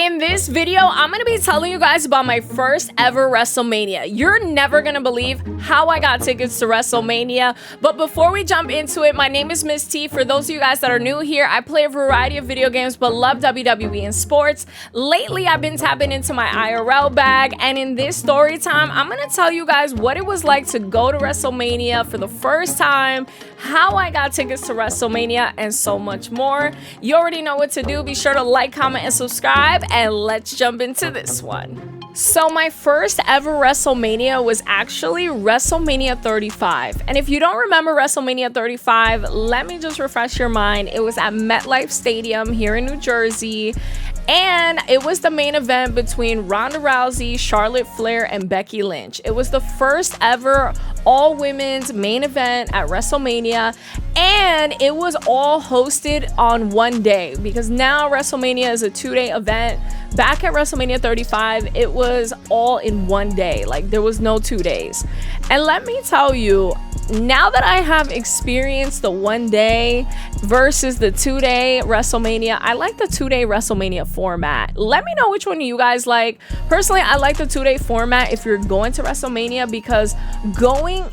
In this video, I'm gonna be telling you guys about my first ever WrestleMania. You're never gonna believe how I got tickets to WrestleMania. But before we jump into it, my name is Miss T. For those of you guys that are new here, I play a variety of video games but love WWE and sports. Lately, I've been tapping into my IRL bag, and in this story time, I'm gonna tell you guys what it was like to go to WrestleMania for the first time, how I got tickets to WrestleMania, and so much more. You already know what to do. Be sure to like, comment, and subscribe, and let's jump into this one. So my first ever WrestleMania was actually WrestleMania 35. And if you don't remember WrestleMania 35, let me just refresh your mind. It was at MetLife Stadium here in New Jersey. And it was the main event between Ronda Rousey, Charlotte Flair, and Becky Lynch. It was the first ever all-women's main event at WrestleMania, and it was all hosted on one day because now WrestleMania is a two-day event. Back at WrestleMania 35, it was all in one day. Like, there was no 2 days. And let me tell you, now that I have experienced the one day versus the 2-day WrestleMania, I like the 2-day WrestleMania format. Let me know which one you guys like. Personally, I like the 2-day format if you're going to WrestleMania, because going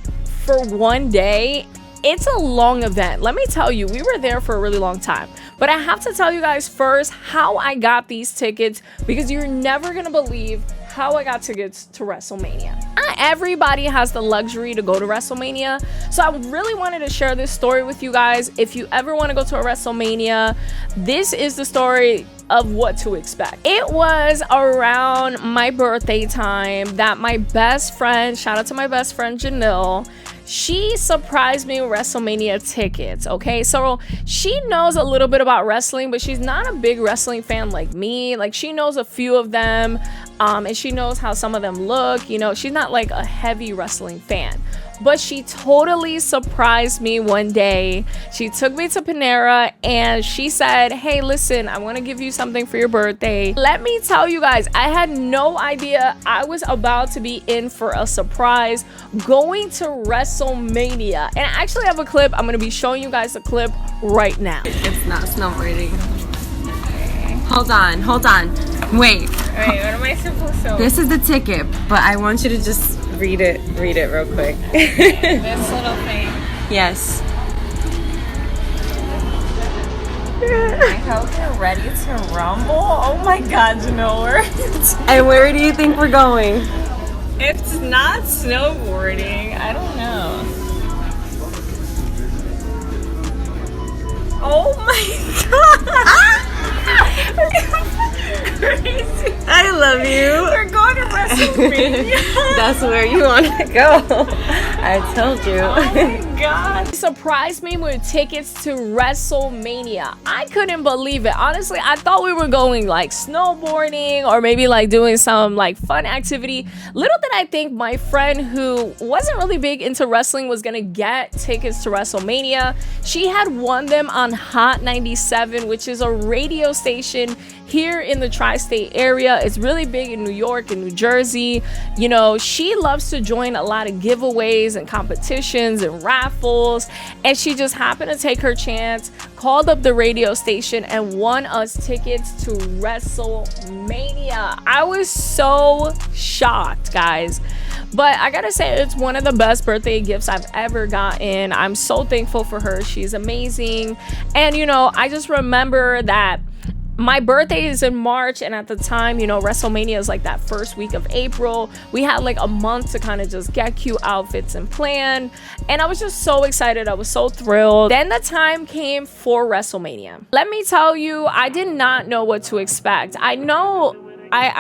for one day, it's a long event. Let me tell you, we were there for a really long time. But I have to tell you guys first how I got these tickets, because you're never gonna believe how I got tickets to WrestleMania. Not everybody has the luxury to go to WrestleMania, so I really wanted to share this story with you guys. If you ever want to go to a WrestleMania, this is the story of what to expect. It was around my birthday time that my best friend, shout out to my best friend Janelle, she surprised me with WrestleMania tickets. Okay, so she knows a little bit about wrestling, but she's not a big wrestling fan like me. Like, she knows a few of them, and she knows how some of them look. You know, she's not like a heavy wrestling fan. But she totally surprised me one day. She took me to Panera and she said, hey, listen, I want to give you something for your birthday. Let me tell you guys, I had no idea I was about to be in for a surprise going to WrestleMania. And I actually have a clip. I'm going to be showing you guys a clip right now. It's not snowboarding. Hold on. Wait. Alright, what am I supposed to? This is the ticket, but I want you to just read it real quick. This little thing. Yes. I hope you're ready to rumble. Oh my god, Janelle. And where do you think we're going? If it's not snowboarding, I don't know. Oh my god! Crazy. I love you. We're going to WrestleMania. That's where you want to go. I told you. Oh my god. He surprised me with tickets to WrestleMania. I couldn't believe it. Honestly, I thought we were going like snowboarding or maybe like doing some like fun activity. Little did I think my friend who wasn't really big into wrestling was gonna get tickets to WrestleMania. She had won them on Hot 97, which is a radio station here in the tri-state area. It's really big in New York and New Jersey. You know, she loves to join a lot of giveaways and competitions and raffles, and she just happened to take her chance, called up the radio station, and won us tickets to WrestleMania. I was so shocked, guys. But I gotta say, it's one of the best birthday gifts I've ever gotten. I'm so thankful for her. She's amazing. And you know, I just remember that my birthday is in March, and at the time, you know, WrestleMania is like that first week of April. We had like a month to kind of just get cute outfits and plan, and I was just so excited. I was so thrilled. Then the time came for WrestleMania. Let me tell you, I did not know what to expect. I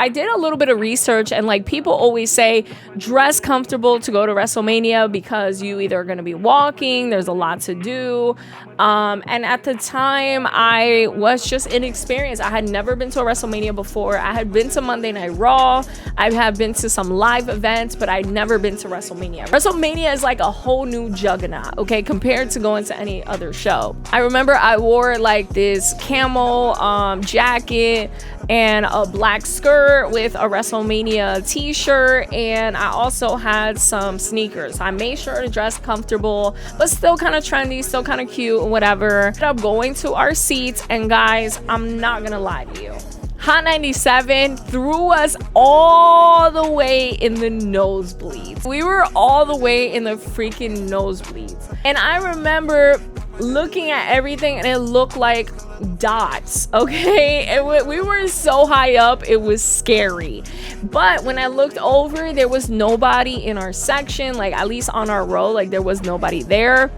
did a little bit of research, and like, people always say dress comfortable to go to WrestleMania because you either are going to be walking, there's a lot to do, and at the time I was just inexperienced. I had never been to a WrestleMania before. I had been to Monday Night Raw, I have been to some live events, but I'd never been to WrestleMania. WrestleMania is like a whole new juggernaut, okay, compared to going to any other show. I remember I wore like this camel jacket and a black skirt with a WrestleMania t-shirt, and I also had some sneakers. I made sure to dress comfortable, but still kind of trendy, still kind of cute, whatever. Ended up going to our seats, and guys, I'm not gonna lie to you, Hot 97 threw us all the way in the nosebleeds. We were all the way in the freaking nosebleeds. And I remember looking at everything and it looked like dots, okay? We were so high up, it was scary. But when I looked over, there was nobody in our section, like at least on our row, like there was nobody there.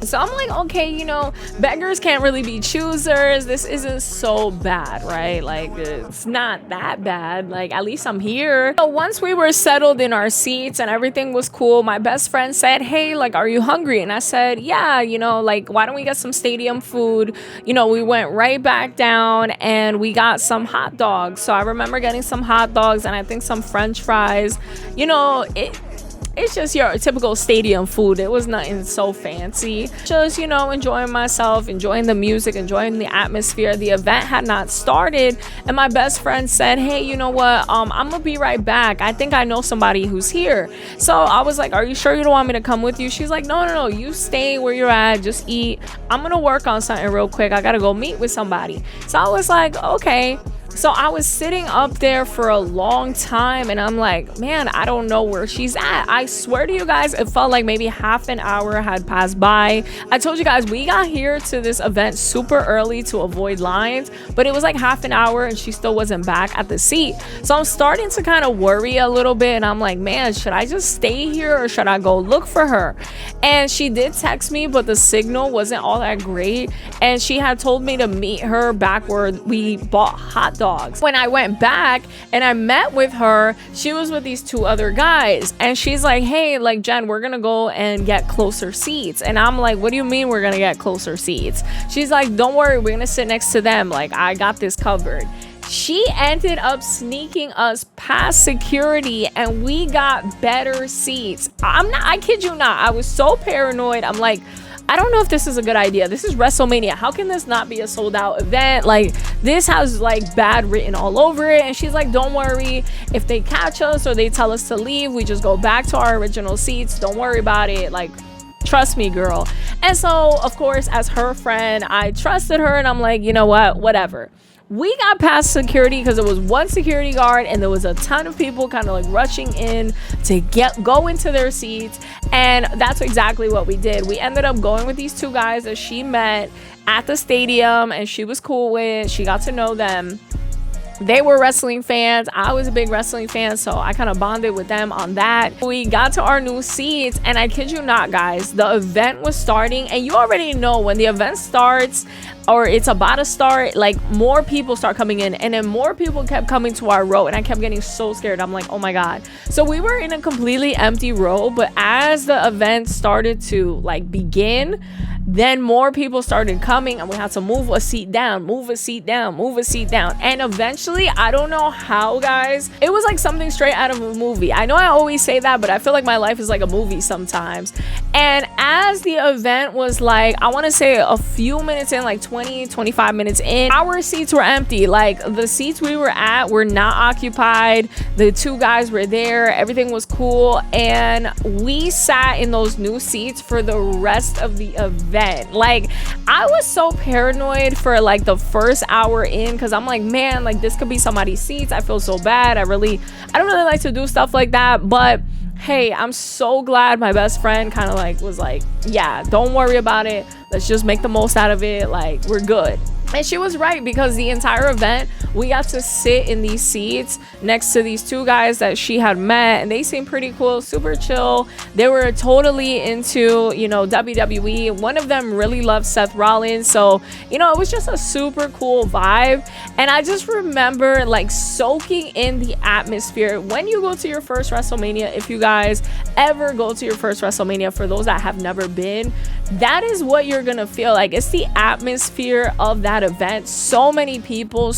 So I'm like, okay, you know, beggars can't really be choosers. This isn't so bad, right? Like, it's not that bad. Like, at least I'm here. So once we were settled in our seats and everything was cool, my best friend said, hey, like, are you hungry? And I said, yeah, you know, like, why don't we get some stadium food? You know, we went right back down and we got some hot dogs. So I remember getting some hot dogs and I think some French fries. You know, it's just your typical stadium food. It was nothing so fancy. Just, you know, enjoying myself, enjoying the music, enjoying the atmosphere. The event had not started and my best friend said, hey, you know what, I'm gonna be right back. I think I know somebody who's here. So I was like, are you sure you don't want me to come with you? She's like, no, you stay where you're at, just eat. I'm gonna work on something real quick. I gotta go meet with somebody. So I was like, okay. So I was sitting up there for a long time and I'm like, man, I don't know where she's at. I swear to you guys, it felt like maybe half an hour had passed by. I told you guys, we got here to this event super early to avoid lines, but it was like half an hour and she still wasn't back at the seat. So I'm starting to kind of worry a little bit and I'm like, man, should I just stay here or should I go look for her? And she did text me, but the signal wasn't all that great. And she had told me to meet her back where we bought hot dogs. When I went back and I met with her, she was with these two other guys and she's like, hey, like, Jen, we're gonna go and get closer seats. And I'm like, what do you mean we're gonna get closer seats? She's like, don't worry, we're gonna sit next to them, like, I got this covered. She ended up sneaking us past security and we got better seats. I kid you not, I was so paranoid. I'm like, I don't know if this is a good idea. This is WrestleMania. How can this not be a sold out event? Like, this has like bad written all over it. And she's like, don't worry. If they catch us or they tell us to leave, we just go back to our original seats. Don't worry about it. Like, trust me, girl. And so, of course, as her friend, I trusted her and I'm like, you know what? Whatever. We got past security because there was one security guard and there was a ton of people kind of like rushing in to go into their seats. And that's exactly what we did. We ended up going with these two guys that she met at the stadium and she was cool with. She got to know them. They were wrestling fans. I was a big wrestling fan, so I kind of bonded with them on that. We got to our new seats, and I kid you not, guys, the event was starting, and you already know when the event starts or it's about to start, like, more people start coming in, and then more people kept coming to our row, and I kept getting so scared. I'm like, oh my God. So we were in a completely empty row, but as the event started to like begin, then more people started coming and we had to move a seat down, move a seat down, move a seat down. And eventually, I don't know how, guys, it was like something straight out of a movie. I know I always say that, but I feel like my life is like a movie sometimes. And as the event was like, I want to say a few minutes in, like 20-25 minutes in, our seats were empty. Like, the seats we were at were not occupied. The two guys were there. Everything was cool. And we sat in those new seats for the rest of the event. Like, I was so paranoid for like the first hour in because I'm like, man, like, this could be somebody's seats. I feel so bad. I don't really like to do stuff like that. But hey, I'm so glad my best friend kind of like was like, yeah, don't worry about it. Let's just make the most out of it. Like, we're good. And she was right, because the entire event we got to sit in these seats next to these two guys that she had met, and they seemed pretty cool, super chill. They were totally into, you know, WWE. One of them really loved Seth Rollins, so, you know, it was just a super cool vibe. And I just remember like soaking in the atmosphere. When you go to your first WrestleMania, if you guys ever go to your first WrestleMania, for those that have never been, that is what you're gonna feel like. It's the atmosphere of that event. So many people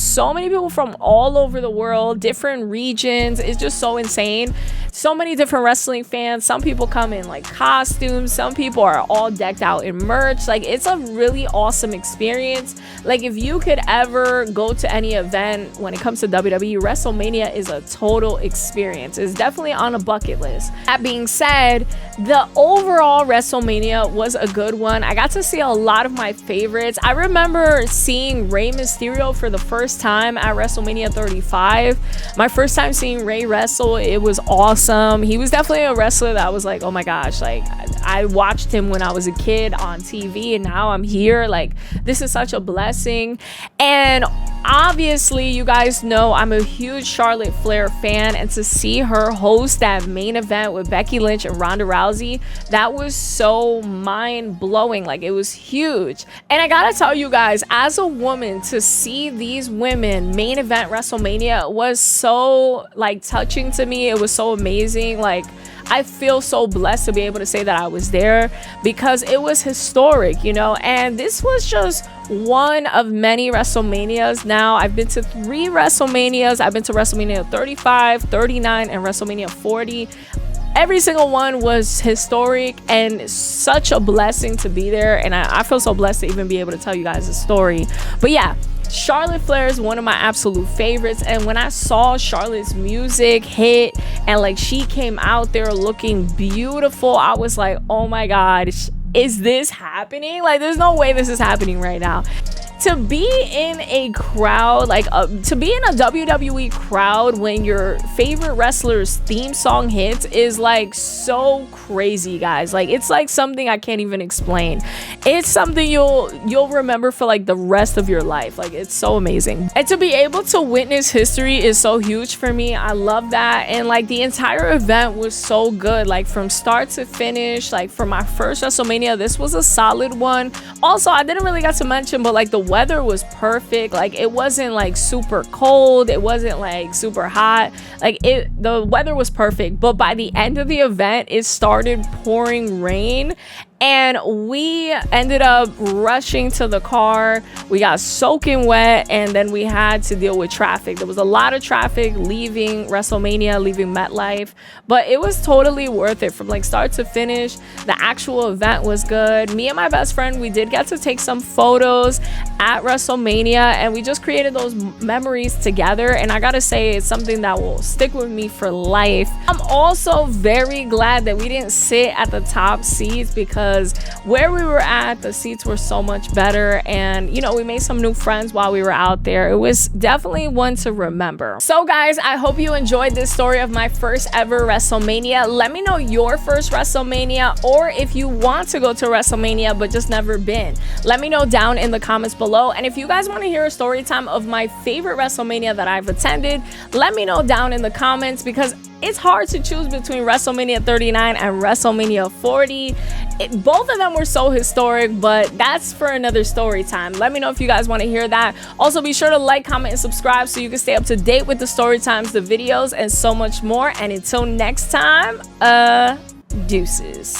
from all over the world, different regions. It's just so insane. So many different wrestling fans. Some people come in like costumes, some people are all decked out in merch. Like, it's a really awesome experience. Like, if you could ever go to any event when it comes to WWE, WrestleMania is a total experience. It's definitely on a bucket list. That being said, the overall WrestleMania was a good one. I got to see a lot of my favorites. I remember seeing Rey Mysterio for the first time at WrestleMania 35. My first time seeing Rey wrestle, it was awesome. He was definitely a wrestler that was like, oh my gosh, like I watched him when I was a kid on TV, and now I'm here. Like, this is such a blessing. And obviously, you guys know I'm a huge Charlotte Flair fan, and to see her host that main event with Becky Lynch and Ronda Rousey, that was so mind-blowing. Like, it was huge. And I gotta tell you guys, as a woman, to see these women main event WrestleMania was so like touching to me. It was so amazing. Like, I feel so blessed to be able to say that I was there, because it was historic, you know. And this was just one of many WrestleManias. Now, I've been to 3 WrestleManias. I've been to WrestleMania 35, 39, and WrestleMania 40. Every single one was historic and such a blessing to be there. And I feel so blessed to even be able to tell you guys the story. But yeah, Charlotte Flair is one of my absolute favorites. And when I saw Charlotte's music hit and like she came out there looking beautiful, I was like, oh my God, is this happening? Like, there's no way this is happening right now. To be in a crowd, like to be in a WWE crowd when your favorite wrestler's theme song hits is like so crazy, guys. Like, it's like something I can't even explain. It's something you'll remember for like the rest of your life. Like, it's so amazing. And to be able to witness history is so huge for me. I love that. And like, the entire event was so good, like from start to finish. Like, for my first WrestleMania, this was a solid one. Also, I didn't really get to mention, but like the weather was perfect. Like, it wasn't like super cold, it wasn't like super hot. Like, the weather was perfect. But by the end of the event, it started pouring rain, and we ended up rushing to the car. We got soaking wet, and then we had to deal with traffic. There was a lot of traffic leaving WrestleMania, leaving MetLife, but it was totally worth it from like start to finish. The actual event was good. Me and my best friend, we did get to take some photos at WrestleMania, and we just created those memories together. And I gotta say, it's something that will stick with me for life. I'm also very glad that we didn't sit at the top seats, because where we were at, the seats were so much better. And you know, we made some new friends while we were out there. It was definitely one to remember. So guys, I hope you enjoyed this story of my first ever WrestleMania. Let me know your first WrestleMania, or if you want to go to WrestleMania but just never been, let me know down in the comments below. And if you guys want to hear a story time of my favorite WrestleMania that I've attended, let me know down in the comments, because it's hard to choose between WrestleMania 39 and WrestleMania 40. Both of them were so historic, but that's for another story time. Let me know if you guys want to hear that. Also, be sure to like, comment, and subscribe so you can stay up to date with the story times, the videos, and so much more. And until next time, deuces.